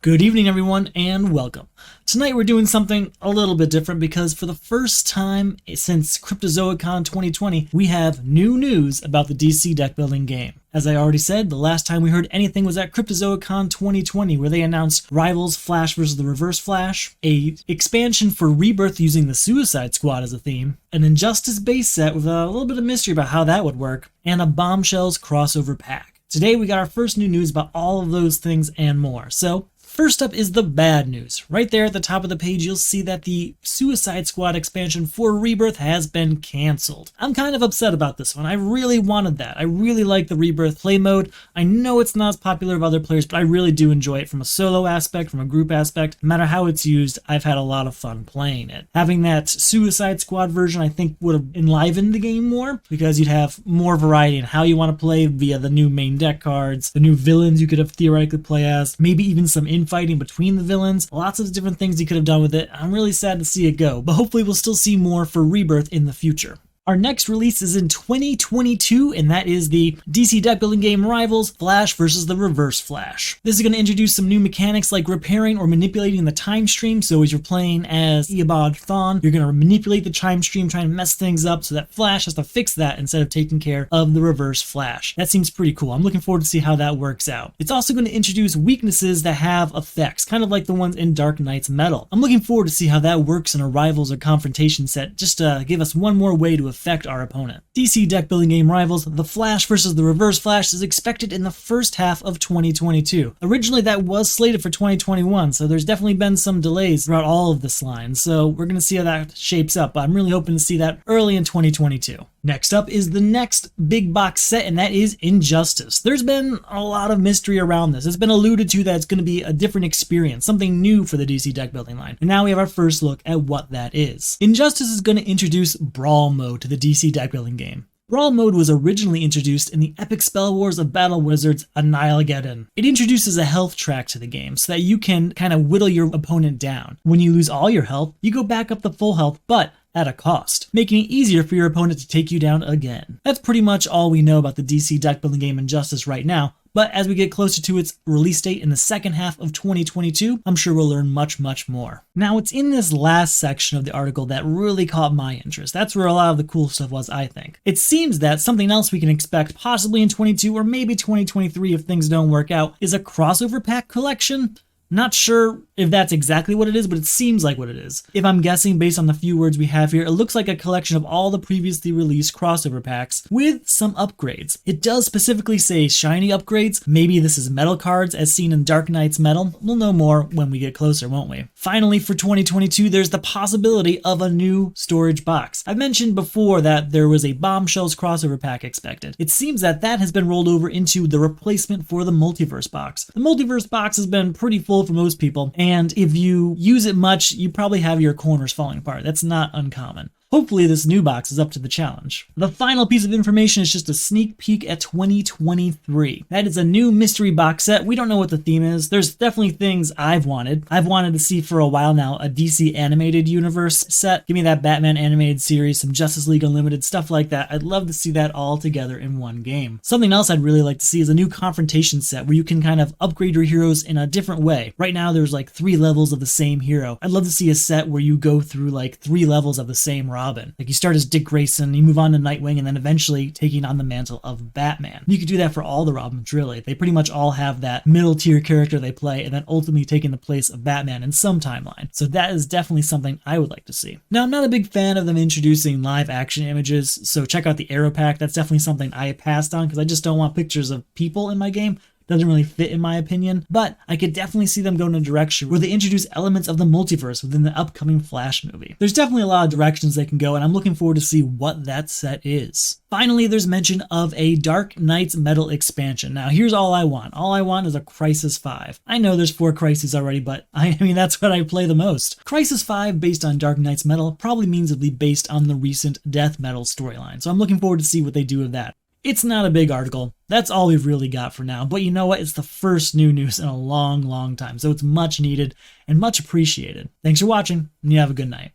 Good evening, everyone, and welcome. Tonight we're doing something a little bit different because for the first time since Cryptozoicon 2020, we have new news about the DC deck building game. As I already said, the last time we heard anything was at Cryptozoicon 2020, where they announced Rivals Flash vs. the Reverse Flash, a expansion for Rebirth using the Suicide Squad as a theme, an Injustice base set with a little bit of mystery about how that would work, and a Bombshells crossover pack. Today we got our first new news about all of those things and more. So, first up is the bad news. Right there at the top of the page, you'll see that the Suicide Squad expansion for Rebirth has been canceled. I'm kind of upset about this one. I really wanted that. I really like the Rebirth play mode. I know it's not as popular with other players, but I really do enjoy it from a solo aspect, from a group aspect. No matter how it's used, I've had a lot of fun playing it. Having that Suicide Squad version, I think, would have enlivened the game more, because you'd have more variety in how you want to play via the new main deck cards, the new villains you could have theoretically play as, maybe even some infighting between the villains. Lots of different things you could have done with it. I'm really sad to see it go, but hopefully we'll still see more for Rebirth in the future. Our next release is in 2022, and that is the DC deck building game Rivals Flash vs. the Reverse Flash. This is going to introduce some new mechanics like repairing or manipulating the time stream. So as you're playing as Eobard Thawne, you're going to manipulate the time stream, trying to mess things up so that Flash has to fix that instead of taking care of the Reverse Flash. That seems pretty cool. I'm looking forward to see how that works out. It's also going to introduce weaknesses that have effects, kind of like the ones in Dark Knight's Metal. I'm looking forward to see how that works in a Rivals or Confrontation set, just to give us one more way to affect our opponent. DC deck building game Rivals, the Flash vs. the Reverse Flash, is expected in the first half of 2022. Originally that was slated for 2021, so there's definitely been some delays throughout all of this line, so we're going to see how that shapes up, but I'm really hoping to see that early in 2022. Next up is the next big box set, and that is Injustice. There's been a lot of mystery around this. It's been alluded to that it's going to be a different experience, something new for the DC deck building line. And now we have our first look at what that is. Injustice is going to introduce Brawl mode to the DC deck building game. Brawl mode was originally introduced in the Epic Spell Wars of Battle Wizards Annihilageddon. It introduces a health track to the game so that you can kind of whittle your opponent down. When you lose all your health, you go back up to full health, but at a cost, making it easier for your opponent to take you down again. That's pretty much all we know about the DC deck building game Injustice right now, but as we get closer to its release date in the second half of 2022, I'm sure we'll learn much more. Now, it's in this last section of the article that really caught my interest. That's where a lot of the cool stuff was, I think. It seems that something else we can expect possibly in 22 or maybe 2023 if things don't work out is a crossover pack collection. Not sure if that's exactly what it is, but it seems like what it is. If I'm guessing based on the few words we have here, it looks like a collection of all the previously released crossover packs with some upgrades. It does specifically say shiny upgrades. Maybe this is metal cards as seen in Dark Knight's Metal. We'll know more when we get closer, won't we? Finally, for 2022, there's the possibility of a new storage box. I've mentioned before that there was a Bombshells crossover pack expected. It seems that that has been rolled over into the replacement for the Multiverse box. The Multiverse box has been pretty full for most people, and if you use it much, you probably have your corners falling apart. That's not uncommon. Hopefully this new box is up to the challenge. The final piece of information is just a sneak peek at 2023. That is a new mystery box set. We don't know what the theme is. There's definitely things I've wanted. I've wanted to see for a while now a DC animated universe set. Give me that Batman animated series, some Justice League Unlimited, stuff like that. I'd love to see that all together in one game. Something else I'd really like to see is a new confrontation set where you can kind of upgrade your heroes in a different way. Right now there's like 3 levels of the same hero. I'd love to see a set where you go through like 3 levels of the same Robin. Like you start as Dick Grayson, you move on to Nightwing, and then eventually taking on the mantle of Batman. You could do that for all the Robins, really. They pretty much all have that middle tier character they play, and then ultimately taking the place of Batman in some timeline. So that is definitely something I would like to see. Now, I'm not a big fan of them introducing live action images, so check out the Arrow Pack. That's definitely something I passed on because I just don't want pictures of people in my game. Doesn't really fit in my opinion, but I could definitely see them go in a direction where they introduce elements of the multiverse within the upcoming Flash movie. There's definitely a lot of directions they can go, and I'm looking forward to see what that set is. Finally, there's mention of a Dark Knight's Metal expansion. Now, here's all I want. All I want is a Crisis 5. I know there's 4 Crises already, but I mean, that's what I play the most. Crisis 5, based on Dark Knight's Metal, probably means it'll be based on the recent Death Metal storyline, so I'm looking forward to see what they do with that. It's not a big article. That's all we've really got for now. But you know what? It's the first new news in a long time. So it's much needed and much appreciated. Thanks for watching, and you have a good night.